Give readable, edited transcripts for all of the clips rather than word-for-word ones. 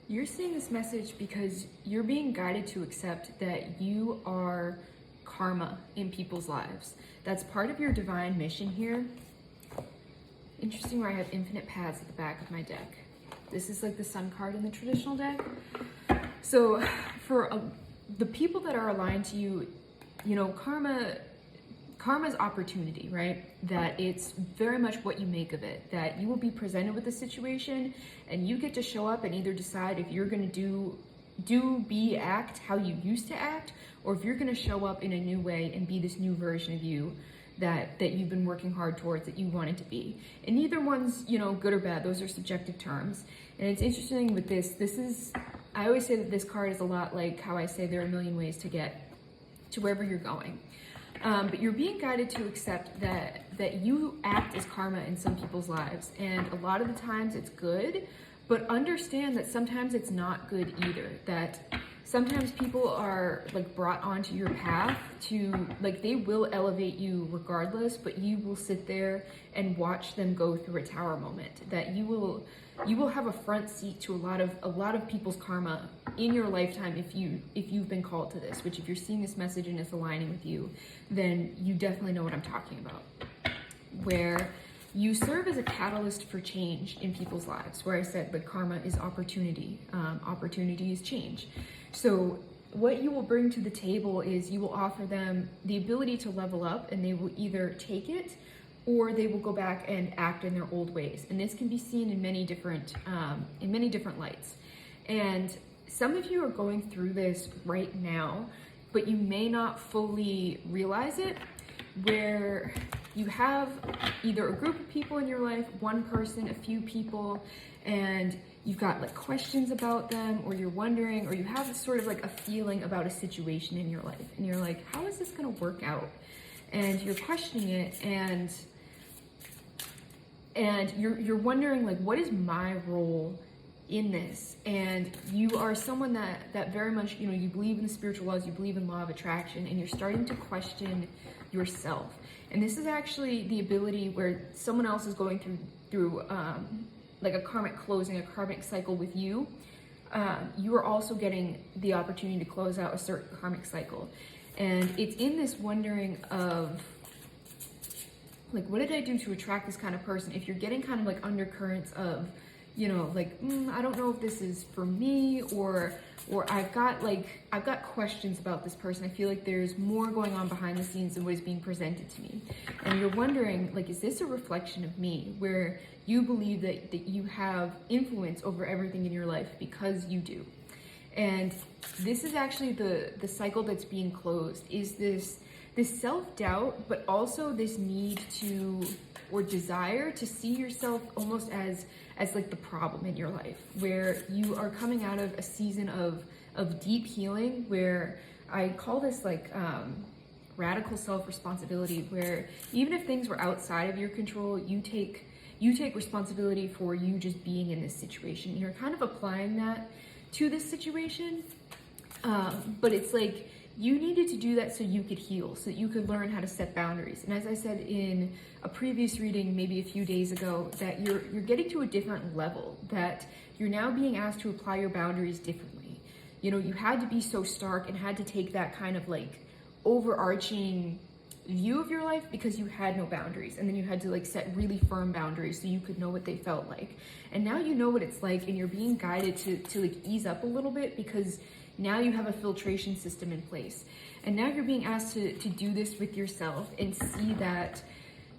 You're seeing this message because you're being guided to accept that you are karma in people's lives. That's part of your divine mission here. Interesting where I have infinite paths at the back of my deck. This is like the sun card in the traditional deck. So for the people that are aligned to you, you know, karma's opportunity, right? That it's very much what you make of it, that you will be presented with a situation and you get to show up and either decide if you're going to act how you used to act, or if you're going to show up in a new way and be this new version of you that you've been working hard towards, that you wanted to be. And neither one's, you know, good or bad. Those are subjective terms. And it's interesting with this is, I always say that this card is a lot like how I say there are a million ways to get to wherever you're going. But you're being guided to accept that you act as karma in some people's lives, and a lot of the times it's good, but understand that sometimes it's not good either. That sometimes people are like brought onto your path to, like, they will elevate you regardless, but you will sit there and watch them go through a tower moment. That you will have a front seat to a lot of people's karma in your lifetime if you've been called to this, which if you're seeing this message and it's aligning with you, then you definitely know what I'm talking about. Where you serve as a catalyst for change in people's lives, where I said like karma is opportunity, opportunity is change. So what you will bring to the table is you will offer them the ability to level up, and they will either take it or they will go back and act in their old ways. And this can be seen in many different lights. And some of you are going through this right now, but you may not fully realize it, where you have either a group of people in your life, one person, a few people, and you've got like questions about them, or you're wondering, or you have sort of like a feeling about a situation in your life, and you're like, how is this gonna work out? And you're questioning it, and you're wondering, like, what is my role in this? And you are someone that very much, you know, you believe in the spiritual laws, you believe in law of attraction, and you're starting to question yourself. And this is actually the ability where someone else is going through like a karmic closing, a karmic cycle with you. You are also getting the opportunity to close out a certain karmic cycle. And it's in this wondering of, like, what did I do to attract this kind of person? If you're getting kind of like undercurrents of, you know, like, I don't know if this is for me, or I've got questions about this person. I feel like there's more going on behind the scenes than what is being presented to me. And you're wondering, like, is this a reflection of me, where you believe that you have influence over everything in your life because you do. And this is actually the cycle that's being closed, is this self-doubt, but also this need to, or desire to see yourself almost as like the problem in your life, where you are coming out of a season of deep healing, where I call this like radical self-responsibility, where even if things were outside of your control, you take responsibility for you just being in this situation. You're kind of applying that to this situation, but it's like you needed to do that so you could heal, so that you could learn how to set boundaries. And as I said in a previous reading, maybe a few days ago, that you're getting to a different level, that you're now being asked to apply your boundaries differently. You know, you had to be so stark and had to take that kind of like overarching view of your life because you had no boundaries, and then you had to like set really firm boundaries so you could know what they felt like. And now you know what it's like, and you're being guided to like ease up a little bit, because now you have a filtration system in place. And now you're being asked to do this with yourself and see that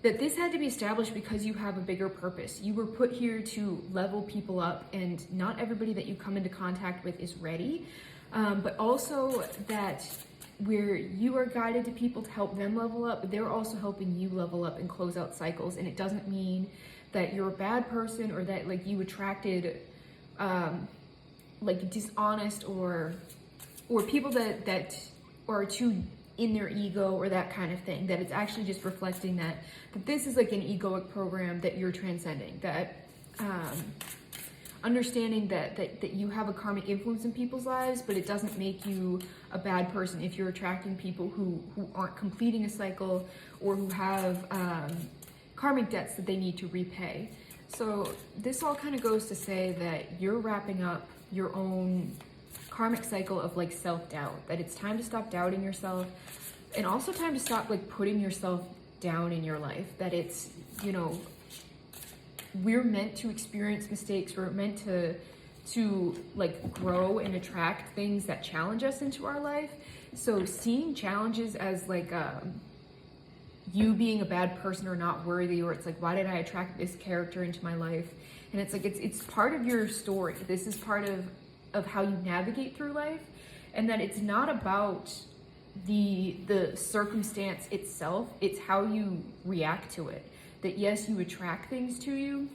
this had to be established because you have a bigger purpose. You were put here to level people up, and not everybody that you come into contact with is ready. But also that where you are guided to people to help them level up, they're also helping you level up and close out cycles. And it doesn't mean that you're a bad person, or that like you attracted like dishonest or people that are too in their ego, or that kind of thing. That it's actually just reflecting that this is like an egoic program that you're transcending, that understanding that you have a karmic influence in people's lives, but it doesn't make you a bad person if you're attracting people who aren't completing a cycle, or who have karmic debts that they need to repay. So this all kind of goes to say that you're wrapping up your own karmic cycle of like self-doubt, that it's time to stop doubting yourself, and also time to stop like putting yourself down in your life. That it's, you know, we're meant to experience mistakes. We're meant to like grow and attract things that challenge us into our life. So seeing challenges as like you being a bad person or not worthy, or it's like, why did I attract this character into my life? And it's like, it's part of your story. This is part of how you navigate through life, and that it's not about the circumstance itself, it's how you react to it. That yes, you attract things to you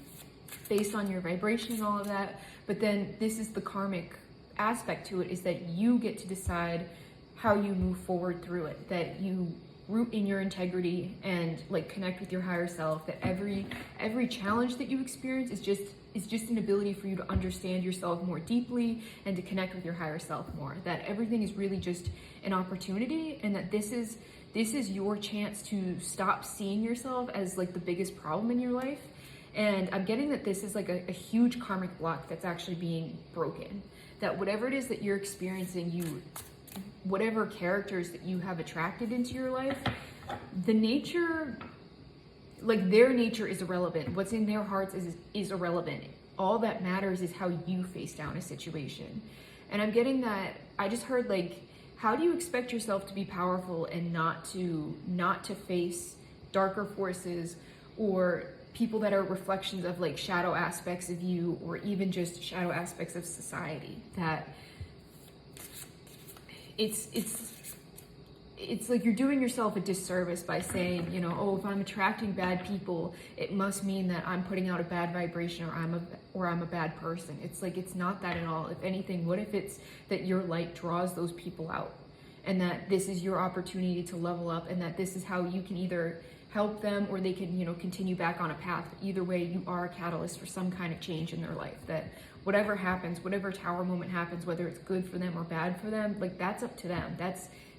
based on your vibration and all of that, but then this is the karmic aspect to it, is that you get to decide how you move forward through it, that you root in your integrity and like connect with your higher self, that every challenge that you experience is just an ability for you to understand yourself more deeply and to connect with your higher self more, that everything is really just an opportunity, and that this is your chance to stop seeing yourself as like the biggest problem in your life. And I'm getting that this is like a huge karmic block that's actually being broken, that whatever it is that you're experiencing, whatever characters that you have attracted into your life, the nature, like their nature is irrelevant. What's in their hearts is irrelevant. All that matters is how you face down a situation. And I'm getting that, I just heard like, how do you expect yourself to be powerful and not to face darker forces or people that are reflections of like shadow aspects of you, or even just shadow aspects of society? That it's like you're doing yourself a disservice by saying, you know, oh, if I'm attracting bad people, it must mean that I'm putting out a bad vibration, or I'm a bad person. It's like, it's not that at all. If anything, what if it's that your light draws those people out, and that this is your opportunity to level up, and that this is how you can either help them or they can, you know, continue back on a path. Either way, you are a catalyst for some kind of change in their life. That whatever happens, whatever tower moment happens, whether it's good for them or bad for them, like that's up to them.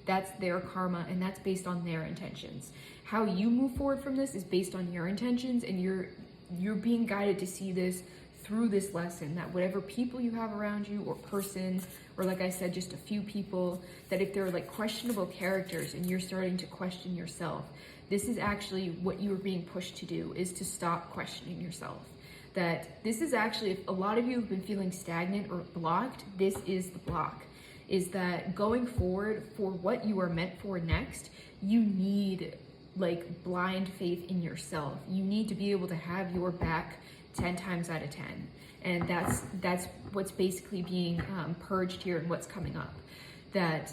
That's their karma, and that's based on their intentions. How you move forward from this is based on your intentions, and you're being guided to see this through this lesson, that whatever people you have around you, or person, or like I said, just a few people, that if they're like questionable characters and you're starting to question yourself, this is actually what you are being pushed to do, is to stop questioning yourself. That this is actually, if a lot of you have been feeling stagnant or blocked, this is the block. Is that going forward for what you are meant for next, you need like blind faith in yourself. You need to be able to have your back 10 times out of 10. And that's what's basically being purged here and what's coming up. That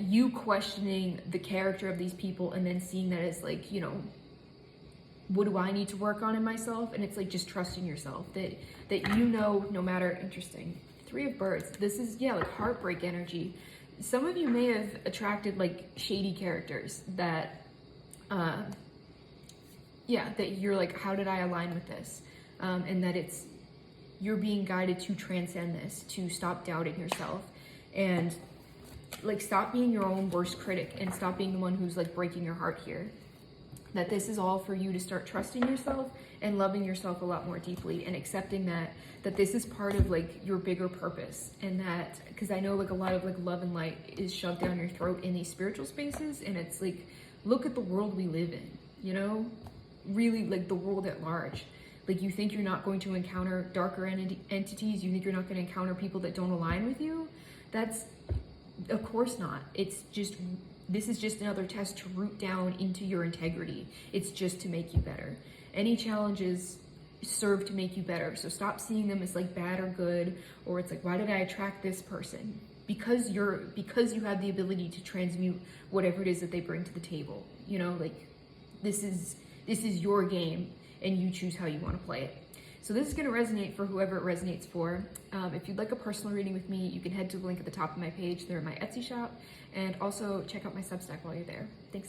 you questioning the character of these people and then seeing that as like, you know, what do I need to work on in myself? And it's like just trusting yourself, that you know, no matter, interesting, 3 of birds, this is, yeah, like heartbreak energy. Some of you may have attracted like shady characters that that you're like, how did I align with this? And that you're being guided to transcend this, to stop doubting yourself, and like stop being your own worst critic, and stop being the one who's like breaking your heart here. That this is all for you to start trusting yourself and loving yourself a lot more deeply, and accepting that this is part of like your bigger purpose. And that, because I know like a lot of like love and light is shoved down your throat in these spiritual spaces, and it's like, look at the world we live in, you know, really like the world at large. Like, you think you're not going to encounter darker entities, you think you're not going to encounter people that don't align with you? That's, of course not. It's just, this is just another test to root down into your integrity. It's just to make you better. Any challenges serve to make you better. So stop seeing them as like bad or good, or it's like, why did I attract this person? Because you have the ability to transmute whatever it is that they bring to the table. You know, like this is your game, and you choose how you want to play it. So this is going to resonate for whoever it resonates for. If you'd like a personal reading with me, you can head to the link at the top of my page. They're in my Etsy shop, and also check out my Substack while you're there. Thanks.